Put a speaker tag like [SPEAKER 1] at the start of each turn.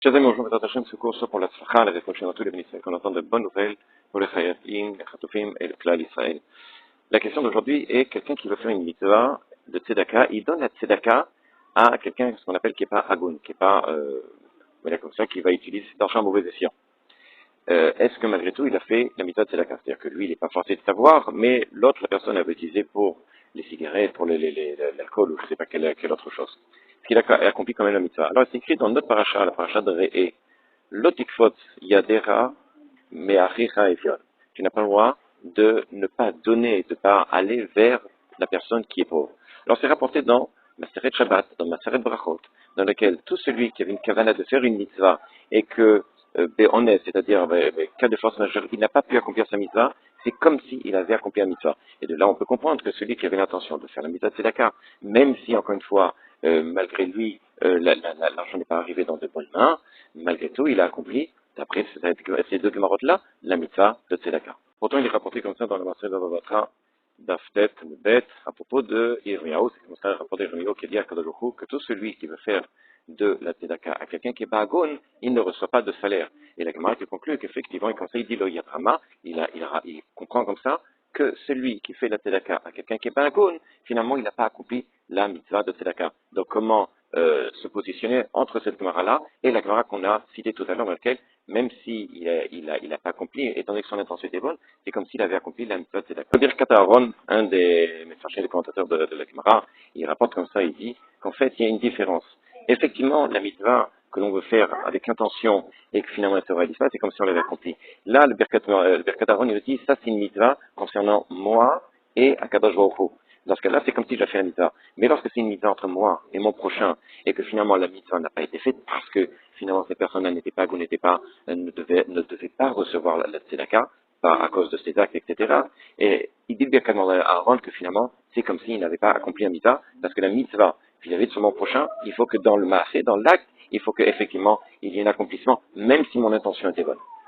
[SPEAKER 1] Chers amis, bonjour, Bézat Hashem, ce cours soit pour la tzlacha, la réflexion dans tous les bénéficiaires, qu'on entend de bonnes nouvelles pour les chayafim, les chatoufim et le klal Israël. La question d'aujourd'hui est quelqu'un qui veut faire une mitzvah de tzedaka, il donne la tzedaka à quelqu'un, ce qu'on appelle qui n'est pas hagoun, qui n'est pas, voilà, comme ça, qui va utiliser cet argent à mauvais escient. Est-ce que malgré tout, il a fait la mitzvah de tzedaka? C'est-à-dire que lui, il n'est pas forcé de savoir, mais l'autre, la personne avait utilisé pour les cigarettes, pour l'alcool, ou je ne sais pas quelle autre chose. Est-ce qu'il a accompli quand même la mitzvah? Alors, c'est écrit dans notre paracha, la paracha de Re'e, Lotikfot yadera me'achicha evion. Tu n'as pas le droit de ne pas donner, de ne pas aller vers la personne qui est pauvre. Alors c'est rapporté dans Maseret Shabbat, dans Maseret Brachot, dans lequel tout celui qui avait une kavana de faire une mitzvah et que bé'onès, c'est-à-dire cas de force majeure, il n'a pas pu accomplir sa mitzvah, c'est comme s'il avait accompli la mitzvah. Et de là, on peut comprendre que celui qui avait l'intention de faire la mitzvah de tzedaka, même si, encore une fois, malgré lui, l'argent n'est pas arrivé dans de bonnes mains, malgré tout, il a accompli, d'après ces deux gemarotes-là, la mitzvah de tzedaka. Pourtant, il est rapporté comme ça dans le Maseret Bavatra, d'Aftet, Bet, à propos de Yirmiyahu, c'est comme ça le rapport d'Yirmiyahu qui dit à Kadosh Baruch Hu que tout celui qui veut faire de la tzedaka à quelqu'un qui est bagon, il ne reçoit pas de salaire. Et la Gemara qui conclut qu'effectivement, il conseille, il dit le yadrama, il comprend comme ça que celui qui fait la tzedaka à quelqu'un qui est bagon, finalement, il n'a pas accompli la mitzvah de tzedaka. Donc, comment se positionner entre cette Gemara-là et la Gemara qu'on a citée tout à l'heure, dans laquelle, même s'il n'a pas accompli, étant donné que son intention était bonne, c'est comme s'il avait accompli la mitzvah de tzedaka. Birkat Aaron, un des médecins des commentateurs de la Gemara, il rapporte comme ça, il dit qu'en fait, il y a une différence. Effectivement, la mitzvah que l'on veut faire avec intention et que finalement elle se réalise pas, c'est comme si on l'avait accompli. Là, le Birkat Aaron, il dit, ça c'est une mitzvah concernant moi et Akadosh Baruch Hu. Dans ce cas-là, c'est comme si je fais la mitzvah. Mais lorsque c'est une mitzvah entre moi et mon prochain, et que finalement la mitzvah n'a pas été faite parce que finalement ces personnes-là n'étaient pas, ne devaient pas recevoir la tzedaka, à cause de ses actes, etc. Et il dit bien à Aaron que finalement, c'est comme s'il n'avait pas accompli la mitzvah, parce que la mitzvah vis-à-vis de son prochain, il faut que dans le maasé, dans l'acte, il faut qu'effectivement, il y ait un accomplissement, même si mon intention était bonne.